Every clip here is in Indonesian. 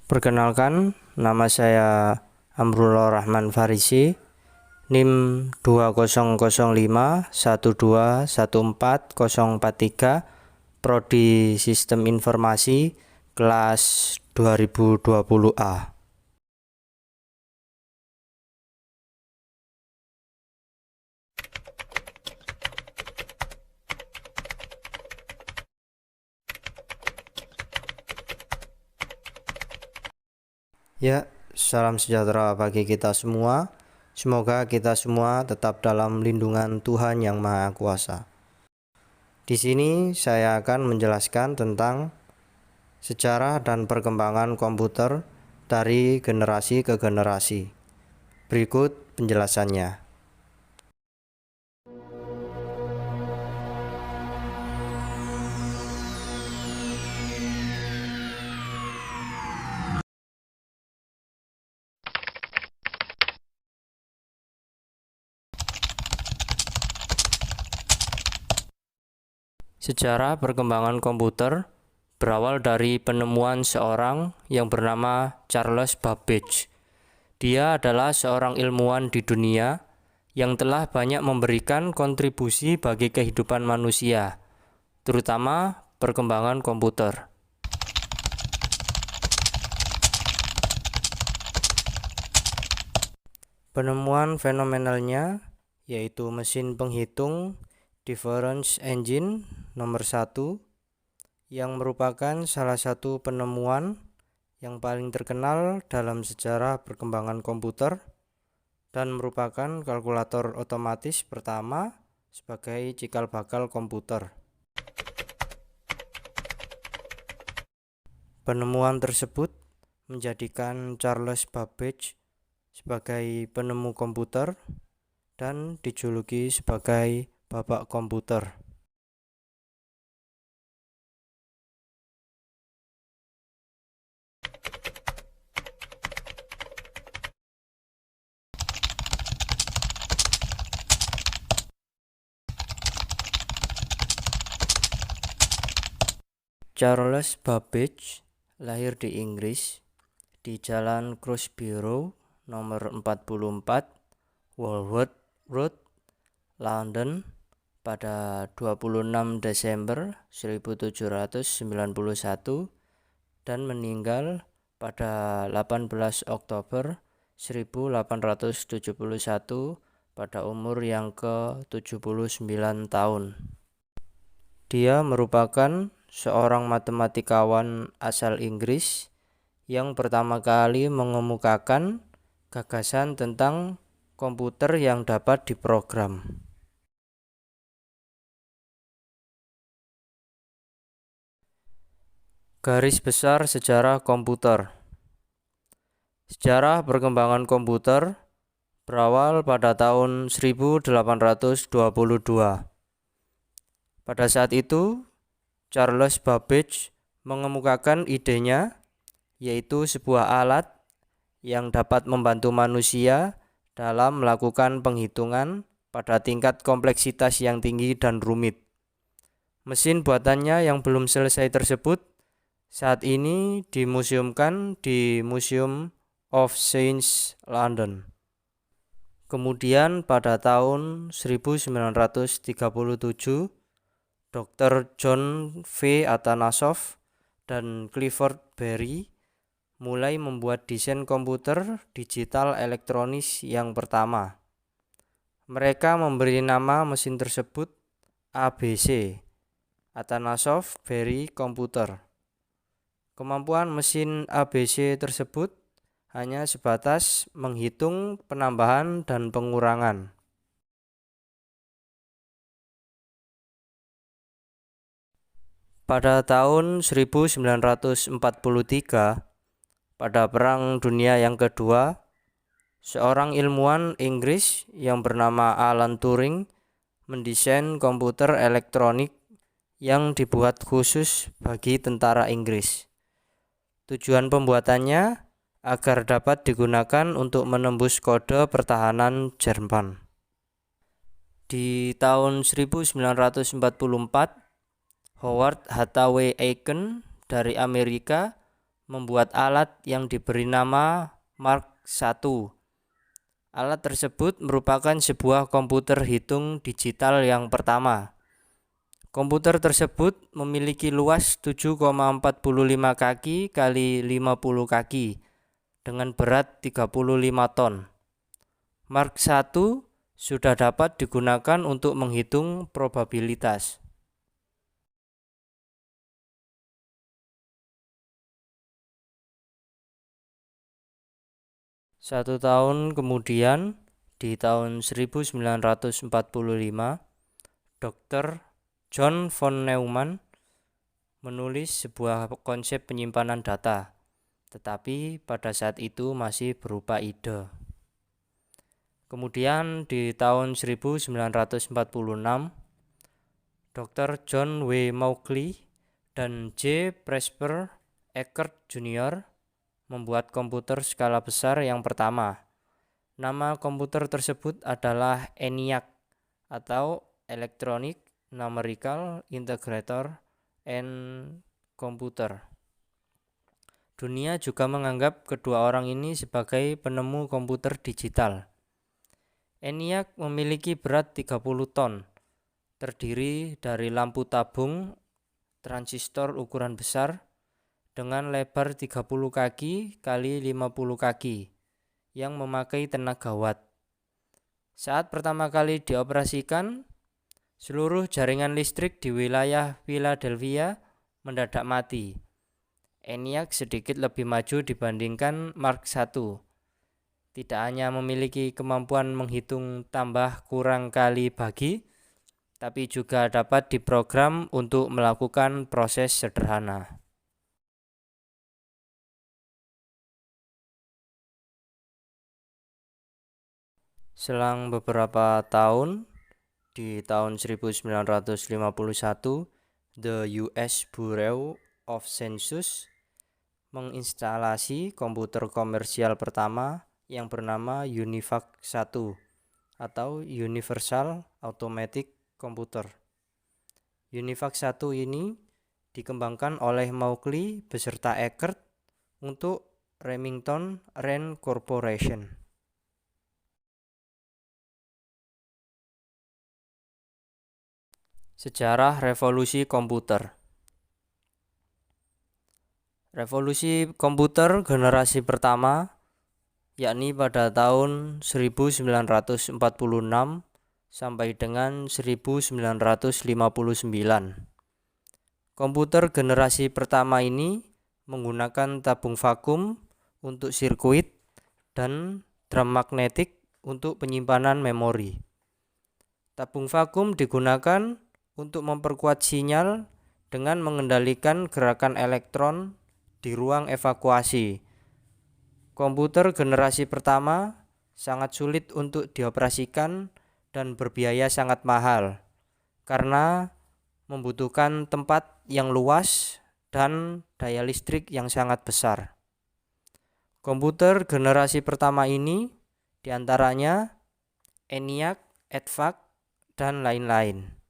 Perkenalkan, nama saya Amrullah Rahman Farisi, NIM 200512140443, Prodi Sistem Informasi, kelas 2020A. Ya, salam sejahtera bagi kita semua. Semoga kita semua tetap dalam lindungan Tuhan Yang Maha Kuasa. Di sini saya akan menjelaskan tentang sejarah dan perkembangan komputer dari generasi ke generasi. Berikut penjelasannya. Sejarah perkembangan komputer berawal dari penemuan seorang yang bernama Charles Babbage. Dia adalah seorang ilmuwan di dunia yang telah banyak memberikan kontribusi bagi kehidupan manusia, terutama perkembangan komputer. Penemuan fenomenalnya yaitu mesin penghitung Difference Engine nomor 1, yang merupakan salah satu penemuan yang paling terkenal dalam sejarah perkembangan komputer dan merupakan kalkulator otomatis pertama sebagai cikal bakal komputer. Penemuan tersebut menjadikan Charles Babbage sebagai penemu komputer dan dijuluki sebagai Bapak Komputer. Charles Babbage lahir di Inggris di Jalan Crossborough nomor 44, Walworth Road, London pada 26 Desember 1791 dan meninggal pada 18 Oktober 1871 pada umur yang ke-79 tahun. Dia merupakan seorang matematikawan asal Inggris yang pertama kali mengemukakan gagasan tentang komputer yang dapat diprogram. Garis besar sejarah komputer. Sejarah perkembangan komputer berawal pada tahun 1822. Pada saat itu, Charles Babbage mengemukakan idenya, yaitu sebuah alat yang dapat membantu manusia dalam melakukan penghitungan pada tingkat kompleksitas yang tinggi dan rumit. Mesin buatannya yang belum selesai tersebut saat ini dimuseumkan di Museum of Science London. Kemudian pada tahun 1937, Dr. John V. Atanasoff dan Clifford Berry mulai membuat desain komputer digital elektronis yang pertama. Mereka memberi nama mesin tersebut ABC, Atanasoff Berry Computer. Kemampuan mesin ABC tersebut hanya sebatas menghitung penambahan dan pengurangan. Pada tahun 1943, pada Perang Dunia yang kedua, seorang ilmuwan Inggris yang bernama Alan Turing mendesain komputer elektronik yang dibuat khusus bagi tentara Inggris. Tujuan pembuatannya agar dapat digunakan untuk menembus kode pertahanan Jerman. Di tahun 1944, Howard Hathaway Aiken dari Amerika membuat alat yang diberi nama Mark I. Alat tersebut merupakan sebuah komputer hitung digital yang pertama. Komputer tersebut memiliki luas 7,45 kaki kali 50 kaki dengan berat 35 ton. Mark I sudah dapat digunakan untuk menghitung probabilitas. Satu tahun kemudian, di tahun 1945, Dr. John von Neumann menulis sebuah konsep penyimpanan data, tetapi pada saat itu masih berupa ide. Kemudian di tahun 1946, Dr. John W. Mauchly dan J. Presper Eckert Jr. membuat komputer skala besar yang pertama. Nama komputer tersebut adalah ENIAC atau Electronic Numerical Integrator and Computer. Dunia juga menganggap kedua orang ini sebagai penemu komputer digital. ENIAC memiliki berat 30 ton, terdiri dari lampu tabung transistor ukuran besar dengan lebar 30 kaki kali 50 kaki yang memakai tenaga watt. Saat pertama kali dioperasikan, seluruh jaringan listrik di wilayah Philadelphia mendadak mati. ENIAC sedikit lebih maju dibandingkan Mark I. Tidak hanya memiliki kemampuan menghitung tambah kurang kali bagi, tapi juga dapat diprogram untuk melakukan proses sederhana. Selang beberapa tahun, di tahun 1951, the US Bureau of Census menginstalasi komputer komersial pertama yang bernama UNIVAC 1 atau Universal Automatic Computer. UNIVAC 1 ini dikembangkan oleh Mauchly beserta Eckert untuk Remington Rand Corporation. Sejarah revolusi komputer. Revolusi komputer generasi pertama yakni pada tahun 1946 sampai dengan 1959. Komputer generasi pertama ini menggunakan tabung vakum untuk sirkuit dan drum magnetik untuk penyimpanan memori. Tabung vakum digunakan untuk memperkuat sinyal dengan mengendalikan gerakan elektron di ruang evakuasi. Komputer generasi pertama sangat sulit untuk dioperasikan dan berbiaya sangat mahal karena membutuhkan tempat yang luas dan daya listrik yang sangat besar. Komputer generasi pertama ini diantaranya ENIAC, EDVAC, dan lain-lain.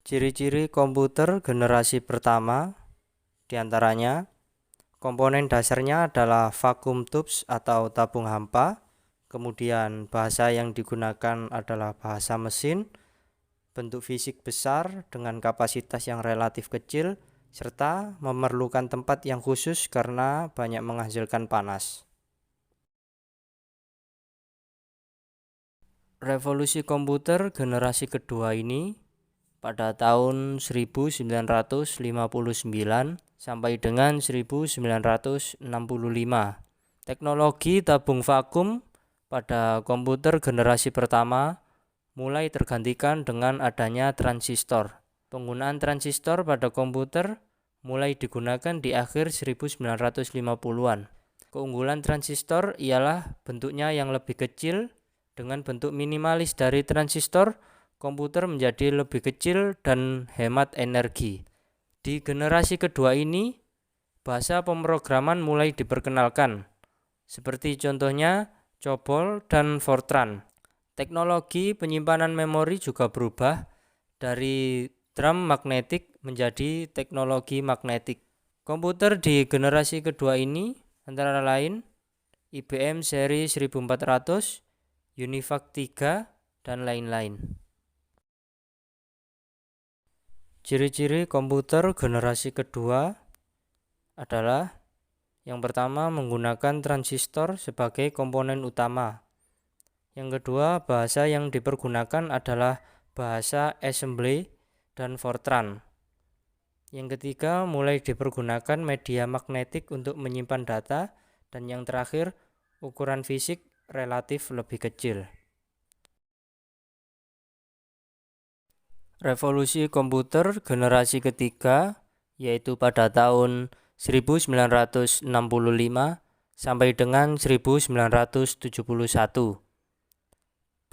Ciri-ciri komputer generasi pertama diantaranya komponen dasarnya adalah vacuum tubes atau tabung hampa, kemudian bahasa yang digunakan adalah bahasa mesin, bentuk fisik besar dengan kapasitas yang relatif kecil, serta memerlukan tempat yang khusus karena banyak menghasilkan panas. Revolusi komputer generasi kedua ini pada tahun 1959 sampai dengan 1965. Teknologi tabung vakum pada komputer generasi pertama mulai tergantikan dengan adanya transistor. Penggunaan transistor pada komputer mulai digunakan di akhir 1950-an. Keunggulan transistor ialah bentuknya yang lebih kecil. Dengan bentuk minimalis dari transistor, komputer menjadi lebih kecil dan hemat energi. Di generasi kedua ini, bahasa pemrograman mulai diperkenalkan, seperti contohnya COBOL dan Fortran. Teknologi penyimpanan memori juga berubah dari drum magnetik menjadi teknologi magnetik. Komputer di generasi kedua ini antara lain IBM seri 1400, UNIVAC 3, dan lain-lain. Ciri-ciri komputer generasi kedua adalah yang pertama menggunakan transistor sebagai komponen utama. Yang kedua, bahasa yang dipergunakan adalah bahasa assembly dan Fortran. Yang ketiga, mulai dipergunakan media magnetik untuk menyimpan data. Dan yang terakhir, ukuran fisik relatif lebih kecil. Revolusi komputer generasi ketiga yaitu pada tahun 1965 sampai dengan 1971.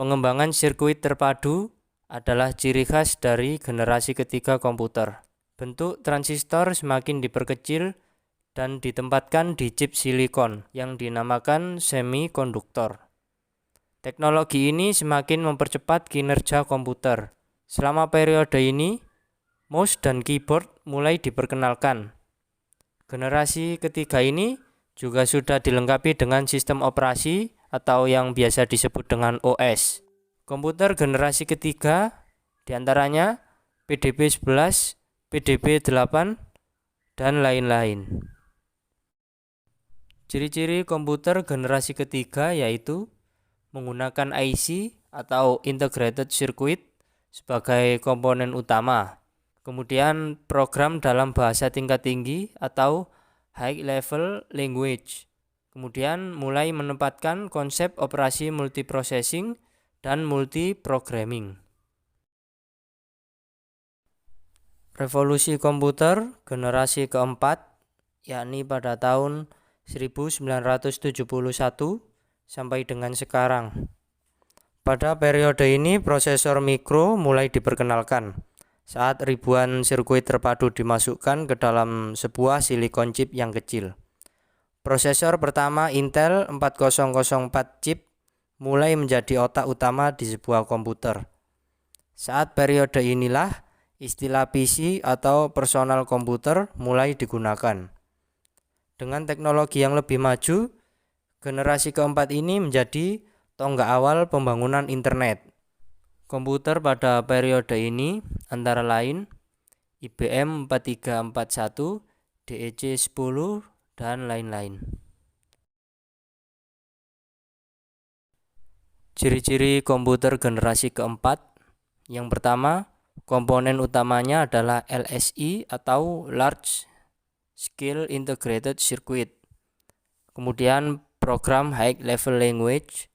Pengembangan sirkuit terpadu adalah ciri khas dari generasi ketiga komputer. Bentuk transistor semakin diperkecil dan ditempatkan di chip silikon yang dinamakan semikonduktor. Teknologi ini semakin mempercepat kinerja komputer. Selama periode ini, mouse dan keyboard mulai diperkenalkan. Generasi ketiga ini juga sudah dilengkapi dengan sistem operasi atau yang biasa disebut dengan OS. Komputer generasi ketiga diantaranya PDB-11, PDB-8, dan lain-lain. Ciri-ciri komputer generasi ketiga yaitu menggunakan IC atau Integrated Circuit sebagai komponen utama. Kemudian program dalam bahasa tingkat tinggi atau high level language. Kemudian mulai menempatkan konsep operasi multiprocessing dan multiprogramming. Revolusi komputer generasi keempat yakni pada tahun 1971 sampai dengan sekarang. Pada periode ini prosesor mikro mulai diperkenalkan saat ribuan sirkuit terpadu dimasukkan ke dalam sebuah silikon chip yang kecil. Prosesor pertama Intel 4004 chip mulai menjadi otak utama di sebuah komputer. Saat periode inilah istilah PC atau personal komputer mulai digunakan. Dengan teknologi yang lebih maju, generasi keempat ini menjadi tonggak awal pembangunan internet. Komputer pada periode ini antara lain IBM 4341, DEC 10, dan lain-lain. Ciri-ciri komputer generasi keempat. Yang pertama, komponen utamanya adalah LSI atau Large Scale Integrated Circuit. Kemudian program High Level Language.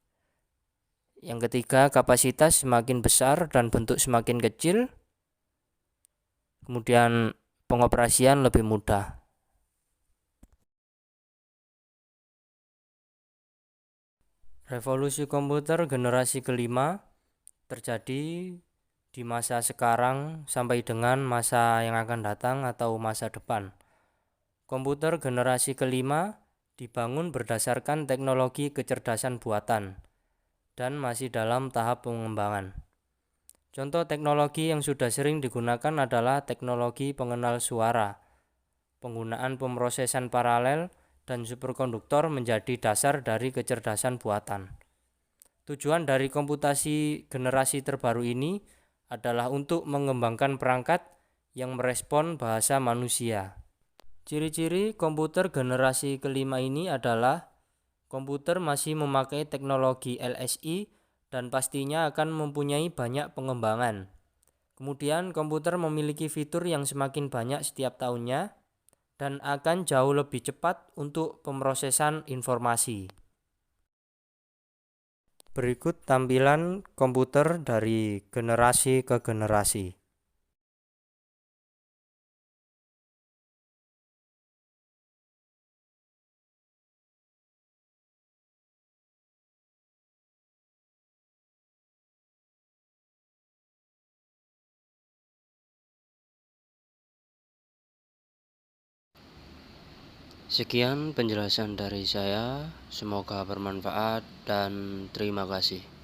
Yang ketiga, kapasitas semakin besar dan bentuk semakin kecil. Kemudian pengoperasian lebih mudah. Revolusi komputer generasi kelima terjadi di masa sekarang sampai dengan masa yang akan datang atau masa depan. Komputer generasi kelima dibangun berdasarkan teknologi kecerdasan buatan dan masih dalam tahap pengembangan. Contoh teknologi yang sudah sering digunakan adalah teknologi pengenal suara, penggunaan pemrosesan paralel, dan superkonduktor menjadi dasar dari kecerdasan buatan. Tujuan dari komputasi generasi terbaru ini adalah untuk mengembangkan perangkat yang merespon bahasa manusia. Ciri-ciri komputer generasi kelima ini adalah komputer masih memakai teknologi LSI dan pastinya akan mempunyai banyak pengembangan. Kemudian komputer memiliki fitur yang semakin banyak setiap tahunnya dan akan jauh lebih cepat untuk pemrosesan informasi. Berikut tampilan komputer dari generasi ke generasi. Sekian penjelasan dari saya, semoga bermanfaat dan terima kasih.